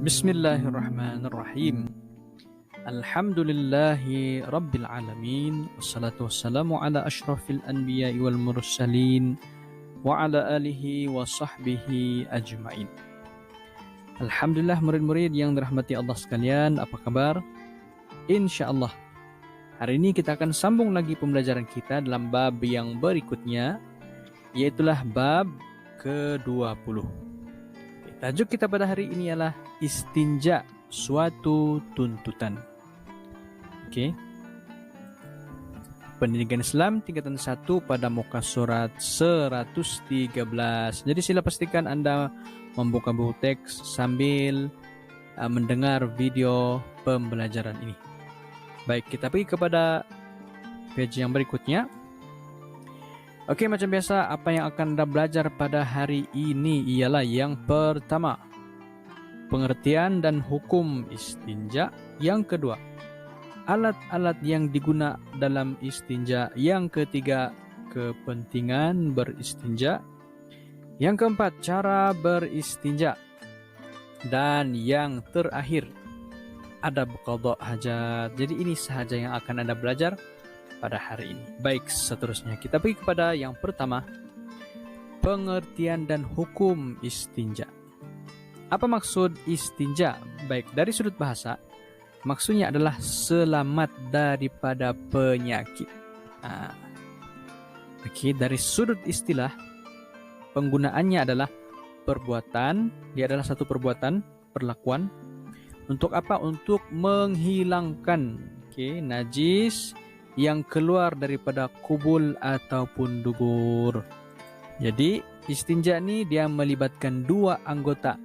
Bismillahirrahmanirrahim. Alhamdulillahi Rabbil Alamin. Wassalatu wassalamu ala ashrafil anbiya'i wal mursalin wa ala alihi wa sahbihi ajma'in. Alhamdulillah, murid-murid yang dirahmati Allah sekalian, apa kabar? InsyaAllah hari ini kita akan sambung lagi pembelajaran kita dalam bab yang berikutnya, yaitulah bab ke-20. Tajuk kita pada hari ini adalah istinja, suatu tuntutan. Oke. Pendidikan Islam tingkatan 1 pada muka surat 113. Jadi sila pastikan Anda membuka buku teks sambil mendengar video pembelajaran ini. Baik, kita pergi kepada page yang berikutnya. Oke, macam biasa, apa yang akan Anda belajar pada hari ini ialah yang pertama, pengertian dan hukum istinja. Yang kedua, alat-alat yang digunakan dalam istinja. Yang ketiga, kepentingan beristinja. Yang keempat, cara beristinja. Dan yang terakhir, adab qadha hajat. Jadi ini sahaja yang akan Anda belajar pada hari ini. Baik, seterusnya kita pergi kepada yang pertama, pengertian dan hukum istinja. Apa maksud istinja? Baik, dari sudut bahasa, maksudnya adalah selamat daripada penyakit. Oke, dari sudut istilah, penggunaannya adalah perbuatan. Dia adalah satu perbuatan, perlakuan. Untuk apa? Untuk menghilangkan najis yang keluar daripada kubul ataupun dubur. Jadi istinja ini dia melibatkan dua anggota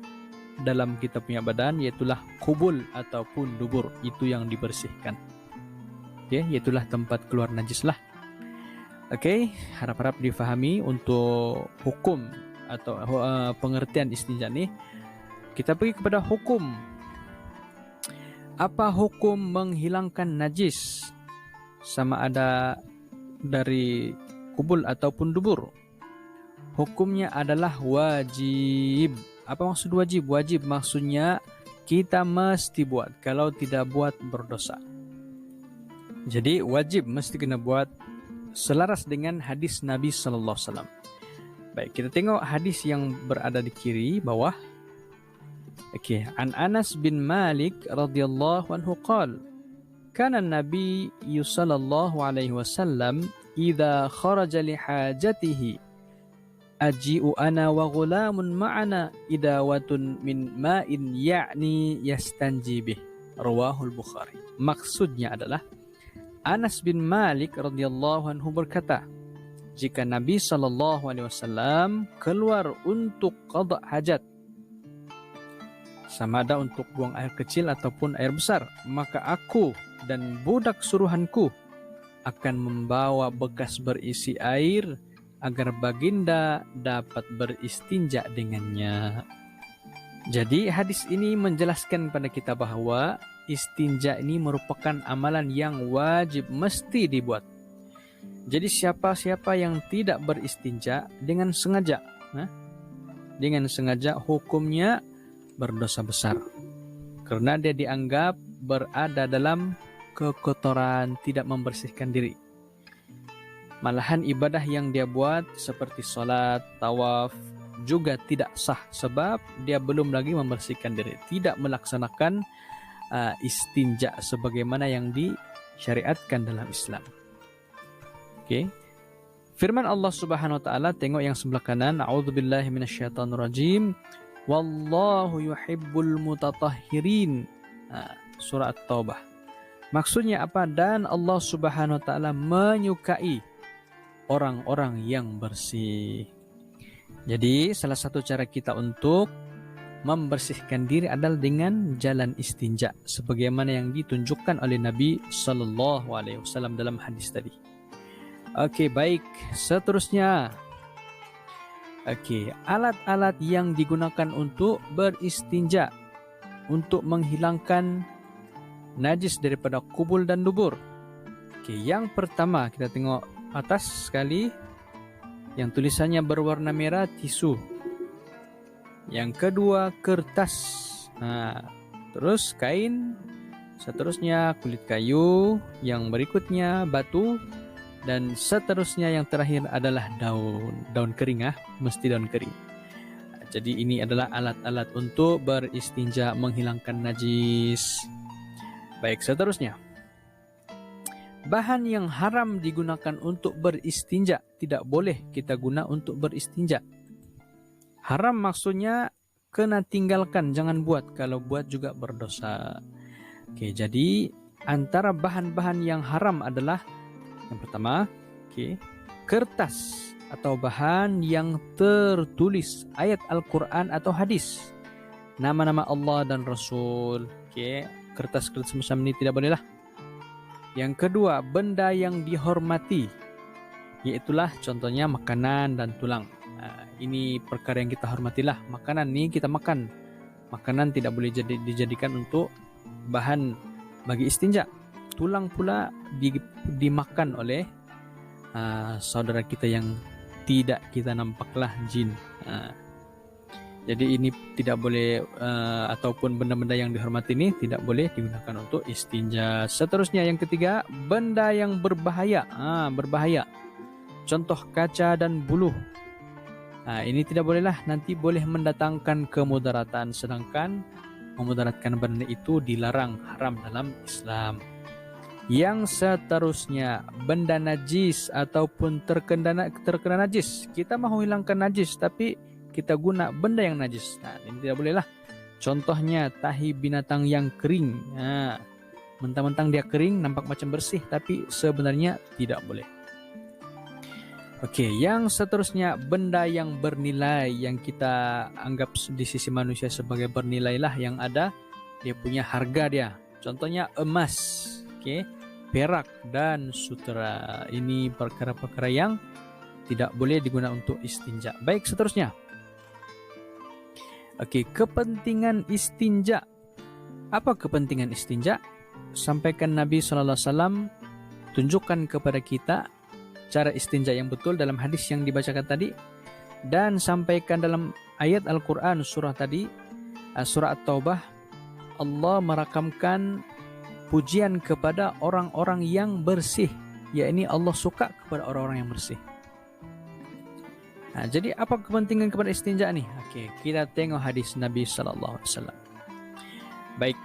dalam kita punya badan, yaitulah kubul ataupun dubur. Itu yang dibersihkan. Oke, yaitulah tempat keluar najis lah. Oke, harap-harap difahami untuk hukum atau pengertian istinja ini. Kita pergi kepada hukum. Apa hukum menghilangkan najis? Sama ada dari kubul ataupun dubur. Hukumnya adalah wajib. Apa maksud wajib? Wajib maksudnya kita mesti buat. Kalau tidak buat berdosa. Jadi wajib mesti kena buat selaras dengan hadis Nabi sallallahu alaihi wasallam. Baik, kita tengok hadis yang berada di kiri bawah. Oke, an Anas bin Malik radhiyallahu anhu qala kana Nabi sallallahu alaihi wasallam idza kharaja li hajatihi aji'u ana wa ghulamun ma'ana idawatun min ma'in ya'ni yastanji bih, rawahul Bukhari. Maksudnya adalah Anas bin Malik radhiyallahu anhu berkata, jika Nabi sallallahu alaihi wasallam keluar untuk qada hajat, sama ada untuk buang air kecil ataupun air besar, maka aku dan budak suruhanku akan membawa bekas berisi air agar baginda dapat beristinja dengannya. Jadi hadis ini menjelaskan kepada kita bahwa istinja ini merupakan amalan yang wajib mesti dibuat. Jadi siapa-siapa yang tidak beristinja dengan sengaja, hukumnya berdosa besar. Karena dia dianggap berada dalam kekotoran, tidak membersihkan diri. Malahan ibadah yang dia buat seperti sholat, tawaf juga tidak sah sebab dia belum lagi membersihkan diri, tidak melaksanakan istinja sebagaimana yang disyariatkan dalam Islam. Oke. Firman Allah Subhanahu wa taala, tengok yang sebelah kanan, a'udzubillahi minasyaitonirrajim. Wallahu yuhibbul mutatahhirin. Surah At-Taubah. Maksudnya apa? Dan Allah Subhanahu wa taala menyukai orang-orang yang bersih. Jadi salah satu cara kita untuk membersihkan diri adalah dengan jalan istinja sebagaimana yang ditunjukkan oleh Nabi sallallahu alaihi wasallam dalam hadis tadi. Oke, baik. Seterusnya, alat-alat yang digunakan untuk beristinja untuk menghilangkan najis daripada kubul dan dubur. Yang pertama kita tengok atas sekali, yang tulisannya berwarna merah, tisu. Yang kedua, kertas. Nah, terus kain, seterusnya kulit kayu, yang berikutnya batu, dan seterusnya yang terakhir adalah daun kering, mesti daun kering. Jadi ini adalah alat-alat untuk beristinja, menghilangkan najis. Baik, seterusnya. Bahan yang haram digunakan untuk beristinja, tidak boleh kita guna untuk beristinja. Haram maksudnya kena tinggalkan, jangan buat. Kalau buat juga berdosa. Oke, jadi antara bahan-bahan yang haram adalah yang pertama, kertas atau bahan yang tertulis ayat Al-Quran atau hadis, nama-nama Allah dan Rasul. Kertas-kertas semacam ini tidak boleh lah. Yang kedua, benda yang dihormati, yaitulah contohnya makanan dan tulang. Ini perkara yang kita hormatilah. Makanan ini kita makan. Makanan tidak boleh dijadikan untuk bahan bagi istinja. Tulang pula dimakan oleh saudara kita yang tidak kita nampaklah, jin. Jadi ini tidak boleh, ataupun benda-benda yang dihormati ini tidak boleh digunakan untuk istinja. Seterusnya yang ketiga, benda yang berbahaya. Berbahaya. Contoh kaca dan buluh. Ini tidak bolehlah, nanti boleh mendatangkan kemudaratan, sedangkan memudaratkan benda itu dilarang, haram dalam Islam. Yang seterusnya, benda najis ataupun terkena najis. Kita mau hilangkan najis, tapi kita guna benda yang najis. Ini tidak boleh lah. Contohnya tahi binatang yang kering. Mentang-mentang dia kering, nampak macam bersih, tapi sebenarnya tidak boleh. Oke, yang seterusnya, benda yang bernilai, yang kita anggap di sisi manusia sebagai bernilai lah, yang ada dia punya harga dia. Contohnya emas, perak dan sutera. Ini perkara-perkara yang tidak boleh digunakan untuk istinja. Baik, seterusnya. Kepentingan istinja. Apa kepentingan istinja? Sampaikan Nabi SAW, tunjukkan kepada kita cara istinja yang betul dalam hadis yang dibacakan tadi, dan sampaikan dalam ayat Al-Quran surah tadi, surah At-Taubah, Allah merakamkan pujian kepada orang-orang yang bersih, yakni Allah suka kepada orang-orang yang bersih. Jadi apa kepentingan kepada istinja nih? Kita tengok hadis Nabi SAW. Baik.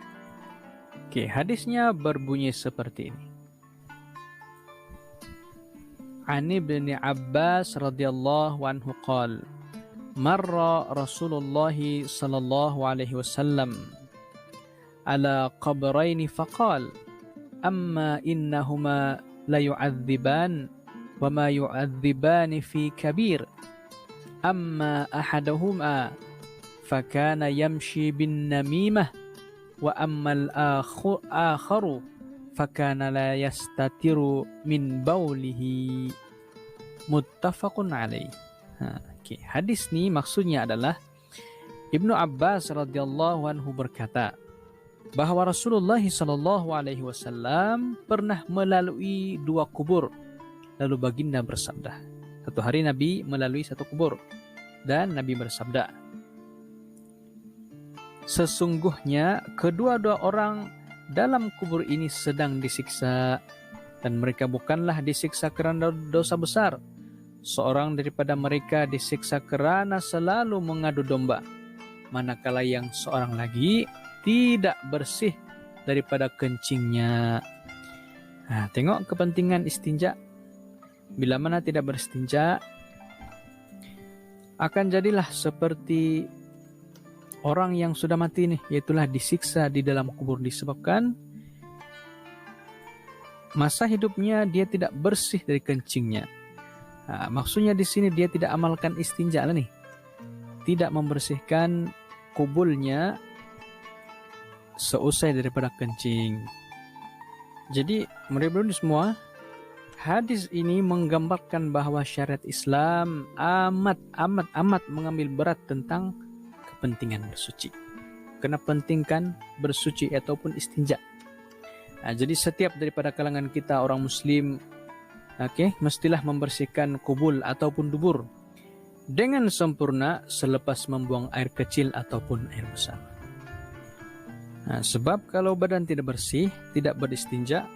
Hadisnya berbunyi seperti ini. An Ibn Abbas radhiyallahu anhu qala, marra Rasulullah sallallahu alaihi wasallam ala qabraini faqal, amma innahuma la yu'adziban wa ma yu'adziban fi kabir, amma ahaduhuma fakana yamshi bin namimah wa amma al-akharu fakana la yastatiru min baulihi, muttafaqun alaih. Hadis ini maksudnya adalah Ibnu Abbas radhiyallahu anhu berkata bahwa Rasulullah sallallahu alaihi wasallam pernah melalui 2 kubur. Lalu baginda bersabda, satu hari Nabi melalui 1 kubur dan Nabi bersabda, sesungguhnya kedua-dua orang dalam kubur ini sedang disiksa, dan mereka bukanlah disiksa kerana dosa besar. Seorang daripada mereka disiksa kerana selalu mengadu domba, manakala yang seorang lagi tidak bersih daripada kencingnya. Tengok kepentingan istinja. Bila mana tidak beristinja, akan jadilah seperti orang yang sudah mati nih, yaitulah disiksa di dalam kubur, disebabkan masa hidupnya dia tidak bersih dari kencingnya. Maksudnya di sini dia tidak amalkan istinja lah nih, tidak membersihkan kubulnya seusai daripada kencing. Jadi murid-murid semua, hadis ini menggambarkan bahwa syariat Islam amat mengambil berat tentang kepentingan bersuci. Kena pentingkan bersuci ataupun istinja. Jadi setiap daripada kalangan kita orang muslim, mestilah membersihkan kubul ataupun dubur dengan sempurna selepas membuang air kecil ataupun air besar. Nah, sebab kalau badan tidak bersih, tidak beristinja,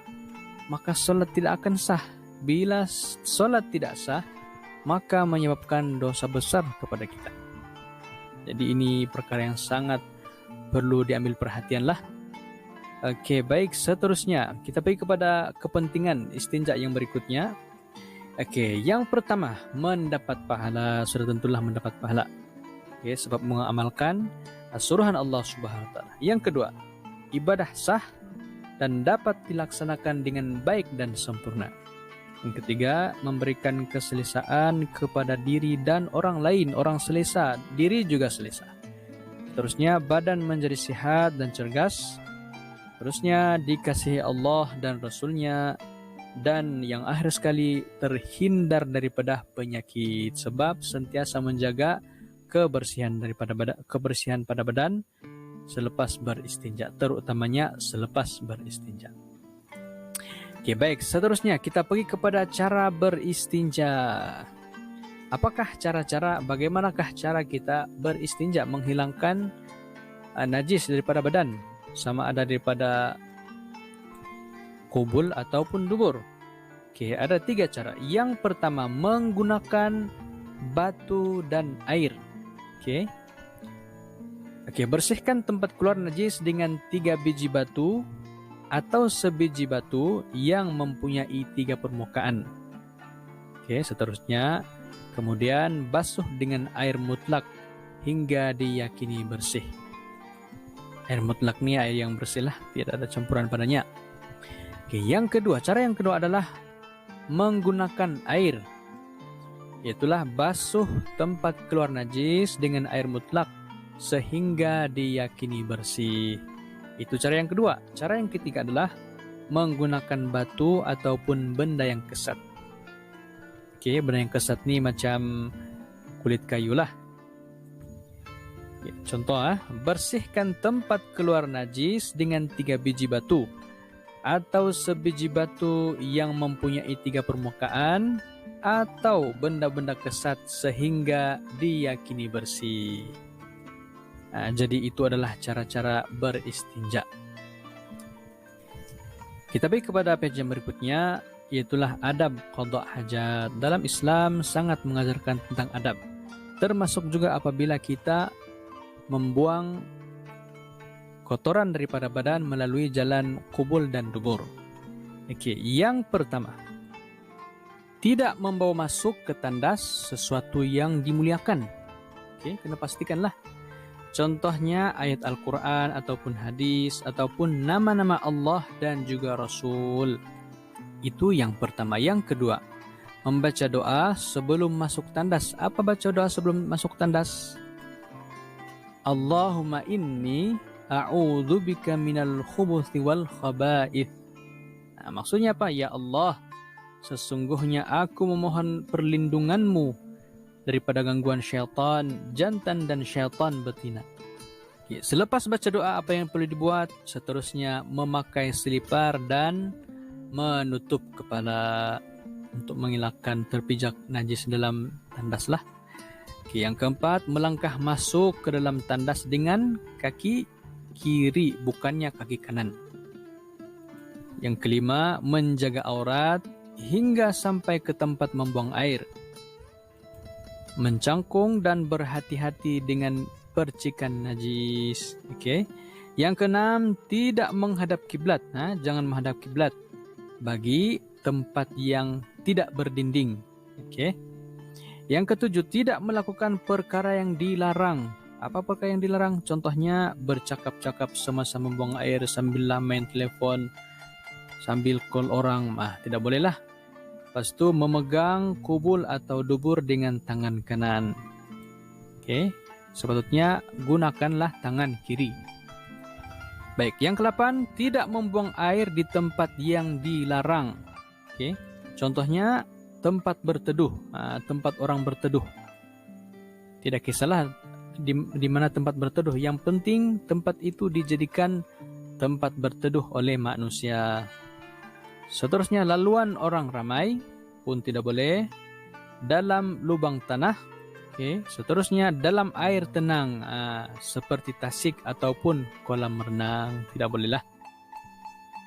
maka sholat tidak akan sah. Bila sholat tidak sah, maka menyebabkan dosa besar kepada kita. Jadi ini perkara yang sangat perlu diambil perhatian lah. Oke, baik, seterusnya kita pergi kepada kepentingan istinja yang berikutnya. Oke, yang pertama, mendapat pahala. Sudah tentulah mendapat pahala. Oke, sebab mengamalkan suruhan Allah Subhanahu wa taala. Yang kedua, ibadah sah dan dapat dilaksanakan dengan baik dan sempurna. Yang ketiga, memberikan keselesaan kepada diri dan orang lain. Orang selesa, diri juga selesa. Terusnya, badan menjadi sehat dan cergas. Terusnya, dikasihi Allah dan Rasul-Nya. Dan yang akhir sekali, terhindar daripada penyakit. Sebab sentiasa menjaga kebersihan pada badan selepas beristinja, terutamanya selepas beristinja. Oke, baik, seterusnya kita pergi kepada cara beristinja. Bagaimanakah cara kita beristinja menghilangkan najis daripada badan, sama ada daripada kubul ataupun dubur? Oke, ada 3 cara. Yang pertama, menggunakan batu dan air. Oke, bersihkan tempat keluar najis dengan 3 biji batu atau sebiji batu yang mempunyai 3 permukaan. Oke, seterusnya, kemudian basuh dengan air mutlak hingga diyakini bersih. Air mutlak ini air yang bersih lah, tidak ada campuran padanya. Oke, cara yang kedua adalah menggunakan air. Yaitulah basuh tempat keluar najis dengan air mutlak sehingga diyakini bersih. Itu cara yang kedua. Cara yang ketiga adalah menggunakan batu ataupun benda yang kesat. Oke, benda yang kesat ini macam kulit kayu lah. Contoh, bersihkan tempat keluar najis dengan 3 biji batu atau sebiji batu yang mempunyai 3 permukaan atau benda-benda kesat sehingga diyakini bersih. Jadi itu adalah cara-cara beristinja. Kita pergi kepada page yang berikutnya, yaitulah adab qada hajat. Dalam Islam sangat mengajarkan tentang adab, termasuk juga apabila kita membuang kotoran daripada badan melalui jalan kubul dan dubur. Oke, yang pertama, tidak membawa masuk ke tandas sesuatu yang dimuliakan. Oke, kena pastikanlah. Contohnya ayat Al-Quran ataupun hadis ataupun nama-nama Allah dan juga Rasul. Itu yang pertama. Yang kedua, membaca doa sebelum masuk tandas. Apa baca doa sebelum masuk tandas? Allahumma inni a'udzubika minal khubuthi wal khaba'ith. Maksudnya apa? Ya Allah, sesungguhnya aku memohon perlindunganmu daripada gangguan syaitan jantan dan syaitan betina. Selepas baca doa, apa yang perlu dibuat? Seterusnya, memakai selipar dan menutup kepala untuk menghilangkan terpijak najis dalam tandas lah. Yang keempat, melangkah masuk ke dalam tandas dengan kaki kiri, bukannya kaki kanan. Yang kelima, menjaga aurat hingga sampai ke tempat membuang air. Mencangkung dan berhati-hati dengan percikan najis. Oke. Yang keenam, tidak menghadap kiblat. Jangan menghadap kiblat bagi tempat yang tidak berdinding. Oke. Yang ketujuh, tidak melakukan perkara yang dilarang. Apa perkara yang dilarang? Contohnya bercakap-cakap semasa membuang air sambil main telepon, sambil call orang. Tidak bolehlah. Lepas itu memegang kubul atau dubur dengan tangan kanan. Oke, sepatutnya gunakanlah tangan kiri. Baik, yang ke-8, tidak membuang air di tempat yang dilarang. Oke, contohnya tempat berteduh, tempat orang berteduh. Tidak kisahlah di mana tempat berteduh, yang penting tempat itu dijadikan tempat berteduh oleh manusia. Seterusnya, laluan orang ramai pun tidak boleh. Dalam lubang tanah Oke, seterusnya dalam air tenang seperti tasik ataupun kolam renang tidak bolehlah.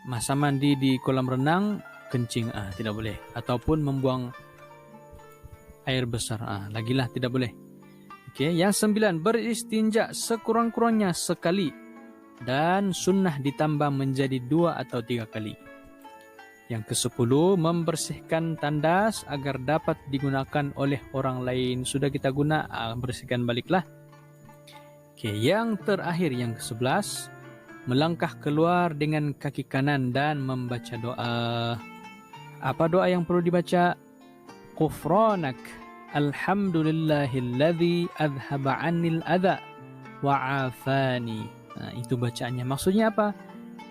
Masa mandi di kolam renang kencing tidak boleh, ataupun membuang air besar lagilah tidak boleh. Oke, yang 9 beristinja sekurang-kurangnya sekali dan sunnah ditambah menjadi 2 atau 3 kali. Yang ke-10 membersihkan tandas agar dapat digunakan oleh orang lain. Sudah kita guna, bersihkan baliklah. Oke, yang terakhir yang ke-11 melangkah keluar dengan kaki kanan dan membaca doa. Apa doa yang perlu dibaca? Ghufranak alhamdulillahilladzi adhaba 'annil adza wa 'afani. Itu bacaannya. Maksudnya apa?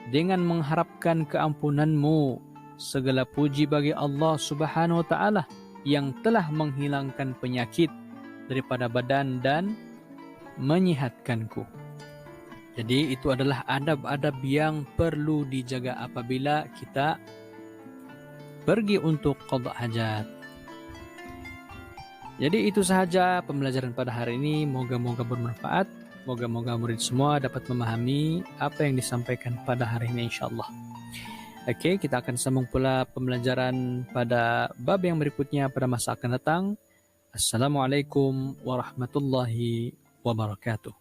Dengan mengharapkan keampunanmu, segala puji bagi Allah Subhanahu wa taala yang telah menghilangkan penyakit daripada badan dan menyehatkanku. Jadi itu adalah adab-adab yang perlu dijaga apabila kita pergi untuk qada hajat. Jadi itu sahaja pembelajaran pada hari ini. Moga-moga bermanfaat. Moga-moga murid semua dapat memahami apa yang disampaikan pada hari ini insyaallah. Oke, kita akan sambung pula pembelajaran pada bab yang berikutnya pada masa akan datang. Assalamualaikum warahmatullahi wabarakatuh.